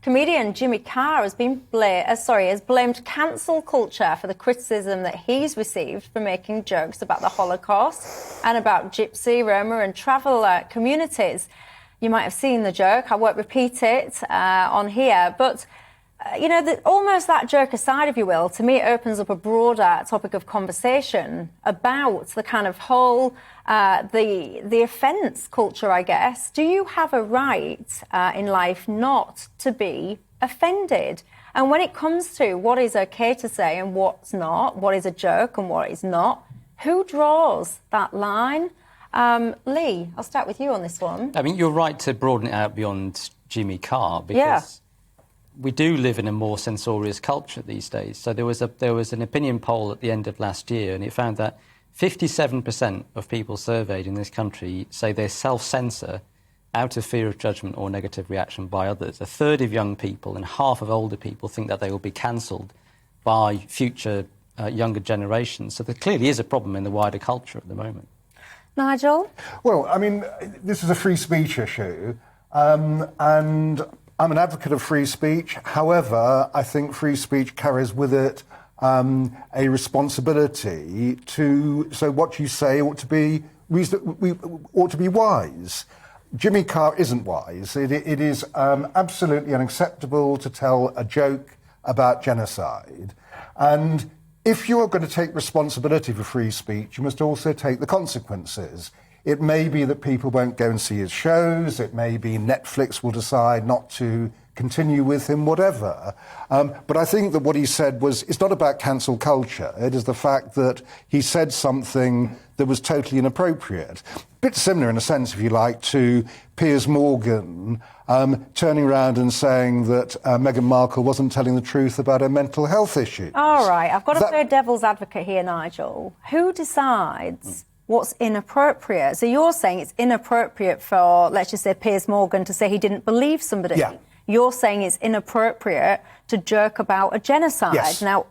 Comedian Jimmy CARR has blamed cancel culture for the criticism that he's received for making jokes about the Holocaust and about Gypsy, Roma and Traveller communities. You might have seen the joke. I won't repeat it on here, but almost that joke aside, if you will, to me it opens up a broader topic of conversation about the kind of whole, the offence culture, I guess. Do you have a right in life not to be offended? And when it comes to what is okay to say and what's not, what is a joke and what is not, who draws that line? Lee, I'll start with you on this one. I mean, you're right to broaden it out beyond Jimmy CARR because we do live in a more censorious culture these days. So there was an opinion poll at the end of last year, and it found that 57% of people surveyed in this country say they self-censor out of fear of judgment or negative reaction by others. A third of young people and half of older people think that they will be cancelled by future younger generations. So there clearly is a problem in the wider culture at the moment. Nigel? Well, I mean, this is a free speech issue, and I'm an advocate of free speech. However, I think free speech carries with it a responsibility so what you say ought to be wise. Jimmy CARR isn't wise. It is absolutely unacceptable to tell a joke about genocide. And if you are going to take responsibility for free speech, you must also take the consequences. It may be that people won't go and see his shows. It may be Netflix will decide not to continue with him, whatever. But I think that what he said it's not about cancel culture. It is the fact that he said something that was totally inappropriate. A bit similar, in a sense, if you like, to Piers Morgan turning around and saying that Meghan Markle wasn't telling the truth about her mental health issues. All right, I've got to play devil's advocate here, Nigel. Who decides what's inappropriate? So you're saying it's inappropriate for, let's just say, Piers Morgan to say he didn't believe somebody. Yeah. You're saying it's inappropriate to joke about a genocide. Yes. Now,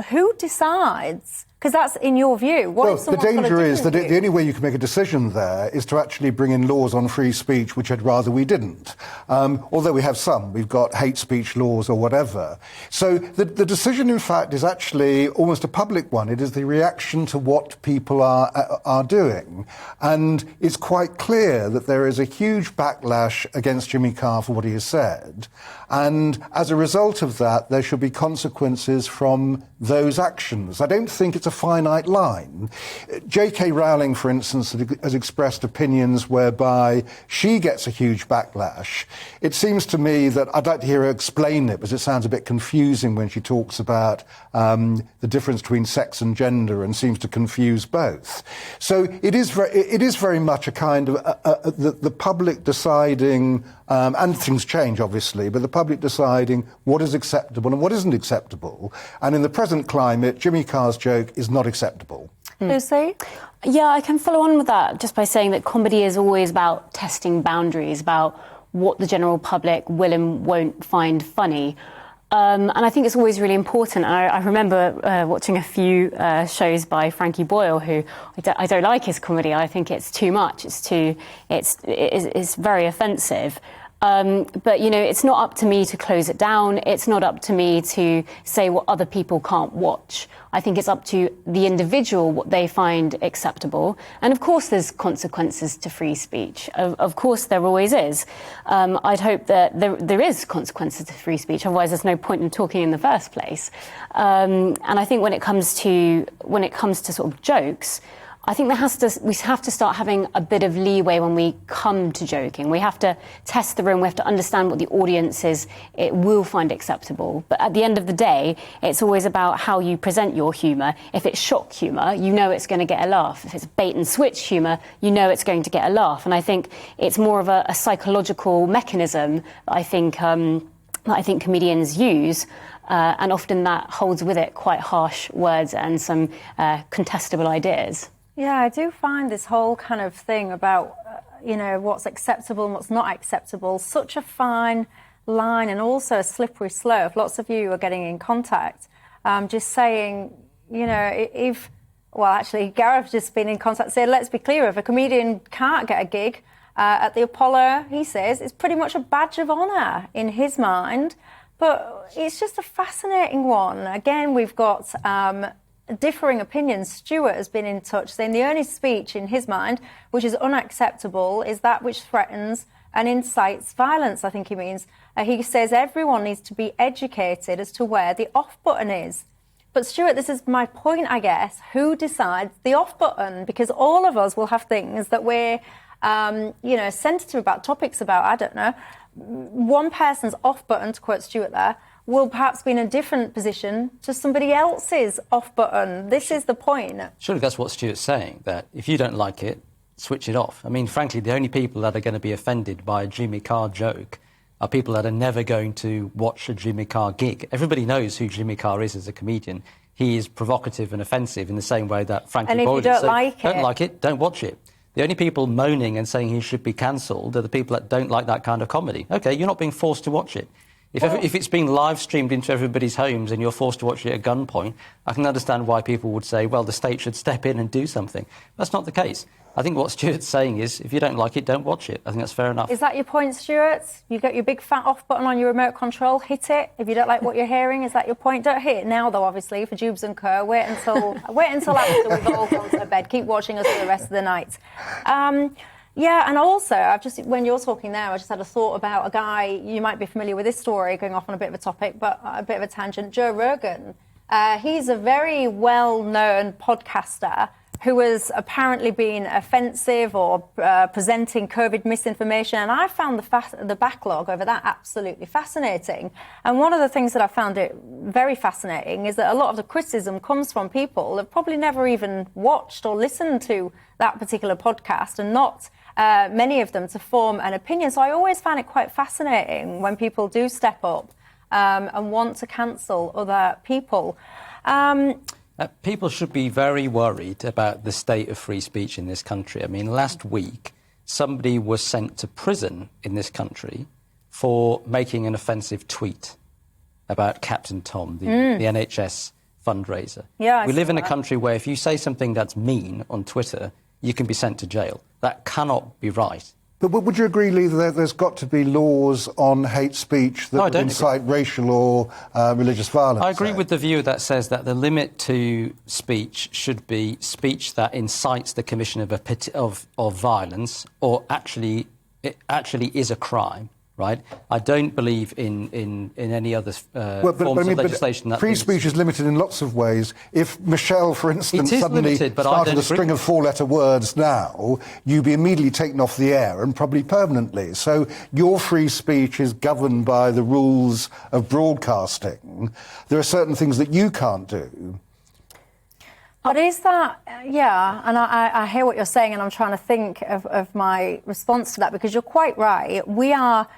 who decides? Because that's in your view. Well, the danger is that the only way you can make a decision there is to actually bring in laws on free speech, which I'd rather we didn't. Although we have some. We've got hate speech laws or whatever. So the decision, in fact, is actually almost a public one. It is the reaction to what people are doing. And it's quite clear that there is a huge backlash against Jimmy CARR for what he has said. And as a result of that, there should be consequences from those actions. I don't think it's a finite line. J.K. Rowling, for instance, has expressed opinions whereby she gets a huge backlash. It seems to me that I'd like to hear her explain it, because it sounds a bit confusing when she talks about the difference between sex and gender and seems to confuse both. So it is very much a kind of the public deciding, and things change, obviously, but the public deciding what is acceptable and what isn't acceptable. And in the present climate, Jimmy CARR's joke is not acceptable. Lucy? Yeah, I can follow on with that just by saying that comedy is always about testing boundaries, about what the general public will and won't find funny. And I think it's always really important. I remember watching a few shows by Frankie Boyle, who I don't like his comedy. I think it's too much. It's very offensive. But, it's not up to me to close it down. It's not up to me to say what other people can't watch. I think it's up to the individual what they find acceptable. And, of course, there's consequences to free speech. Of course, there always is. I'd hope that there is consequences to free speech. Otherwise, there's no point in talking in the first place. And I think when it comes to sort of jokes, I think we have to start having a bit of leeway when we come to joking. We have to test the room. We have to understand what the audience will find acceptable. But at the end of the day, it's always about how you present your humour. If it's shock humour, you know it's going to get a laugh. If it's bait and switch humour, you know it's going to get a laugh. And I think it's more of a psychological mechanism that I think comedians use. And often that holds with it quite harsh words and some contestable ideas. Yeah, I do find this whole kind of thing about, what's acceptable and what's not acceptable, such a fine line and also a slippery slope. Lots of you are getting in contact, just saying, Gareth just been in contact saying, let's be clear, if a comedian can't get a gig at the Apollo, he says, is pretty much a badge of honour in his mind. But it's just a fascinating one. Again, we've got differing opinions. Stuart has been in touch saying the only speech in his mind which is unacceptable is that which threatens and incites violence, I think he means. He says everyone needs to be educated as to where the off button is. But Stuart, this is my point, I guess. Who decides the off button? Because all of us will have things that we're, sensitive about, topics about, I don't know. One person's off button, to quote Stuart there, will perhaps be in a different position to somebody else's off button. This is the point. Surely that's what Stuart's saying, that if you don't like it, switch it off. I mean, frankly, the only people that are going to be offended by a Jimmy Carr joke are people that are never going to watch a Jimmy Carr gig. Everybody knows who Jimmy Carr is as a comedian. He is provocative and offensive in the same way that Frankie Boyle is. And if you don't like it, don't watch it. The only people moaning and saying he should be cancelled are the people that don't like that kind of comedy. OK, you're not being forced to watch it. If it's being live-streamed into everybody's homes and you're forced to watch it at gunpoint, I can understand why people would say, well, the state should step in and do something. That's not the case. I think what Stuart's saying is, if you don't like it, don't watch it. I think that's fair enough. Is that your point, Stuart? You've got your big fat off button on your remote control. Hit it. If you don't like what you're hearing, is that your point? Don't hit it now, though, obviously, for Dewbs Co. Wait until after we've all gone to bed. Keep watching us for the rest of the night. Yeah, and also, when you're talking there, I just had a thought about a guy, you might be familiar with this story, going off on a bit of a topic, but a bit of a tangent, Joe Rogan. He's a very well-known podcaster who has apparently been offensive or presenting COVID misinformation, and I found the backlog over that absolutely fascinating. And one of the things that I found it very fascinating is that a lot of the criticism comes from people that probably never even watched or listened to that particular podcast, and not many of them to form an opinion. So I always found it quite fascinating when people do step up and want to cancel other people. People should be very worried about the state of free speech in this country. I mean, last week, somebody was sent to prison in this country for making an offensive tweet about Captain Tom, the NHS fundraiser. Yeah, we live in a country where if you say something that's mean on Twitter, you can be sent to jail. That cannot be right. But would you agree, Lee, that there's got to be laws on hate speech that would incite racial or religious violence? I agree with the view that says that the limit to speech should be speech that incites the commission of violence, or it actually is a crime. Right? I don't believe in any other forms of legislation. But free speech is limited in lots of ways. If Michelle, for instance, suddenly started a string of four-letter words now, you'd be immediately taken off the air, and probably permanently. So your free speech is governed by the rules of broadcasting. There are certain things that you can't do. But is that, yeah, and I hear what you're saying, and I'm trying to think of my response to that, because you're quite right. We are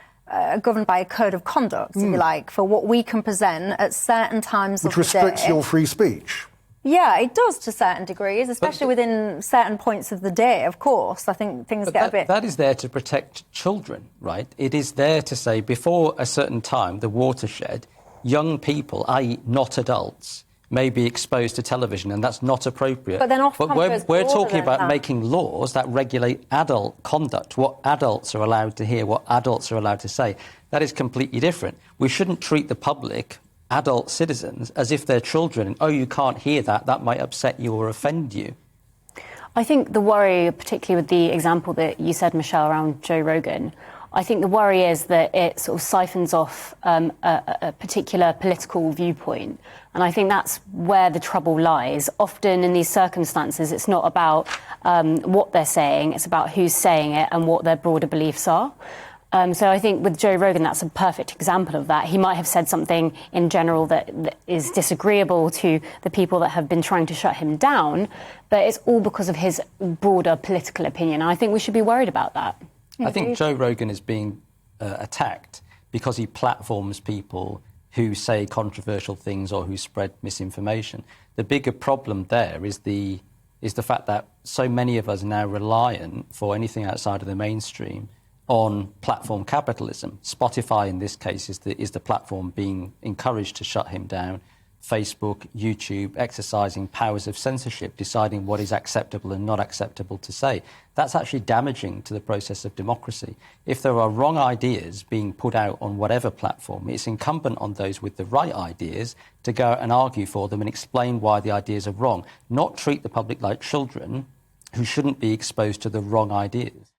governed by a code of conduct, if you like, for what we can present at certain times of the day. Which restricts your free speech. Yeah, it does to certain degrees, especially within certain points of the day, of course. I think things get a bit... That is there to protect children, right? It is there to say, before a certain time, the watershed, young people, i.e. not adults, may be exposed to television, and that's not appropriate. But then often we're talking about making laws that regulate adult conduct, what adults are allowed to hear, what adults are allowed to say. That is completely different. We shouldn't treat the public, adult citizens, as if they're children. Oh, you can't hear that. That might upset you or offend you. I think the worry, particularly with the example that you said, Michelle, around Joe Rogan, I think the worry is that it sort of siphons off a particular political viewpoint. And I think that's where the trouble lies. Often in these circumstances, it's not about what they're saying, it's about who's saying it and what their broader beliefs are. So I think with Joe Rogan, that's a perfect example of that. He might have said something in general that is disagreeable to the people that have been trying to shut him down, but it's all because of his broader political opinion. And I think we should be worried about that. I think Joe Rogan is being attacked because he platforms people who say controversial things or who spread misinformation. The bigger problem there is the fact that so many of us are now reliant for anything outside of the mainstream on platform capitalism. Spotify, in this case, is the platform being encouraged to shut him down. Facebook, YouTube, exercising powers of censorship, deciding what is acceptable and not acceptable to say. That's actually damaging to the process of democracy. If there are wrong ideas being put out on whatever platform, it's incumbent on those with the right ideas to go out and argue for them and explain why the ideas are wrong, not treat the public like children who shouldn't be exposed to the wrong ideas.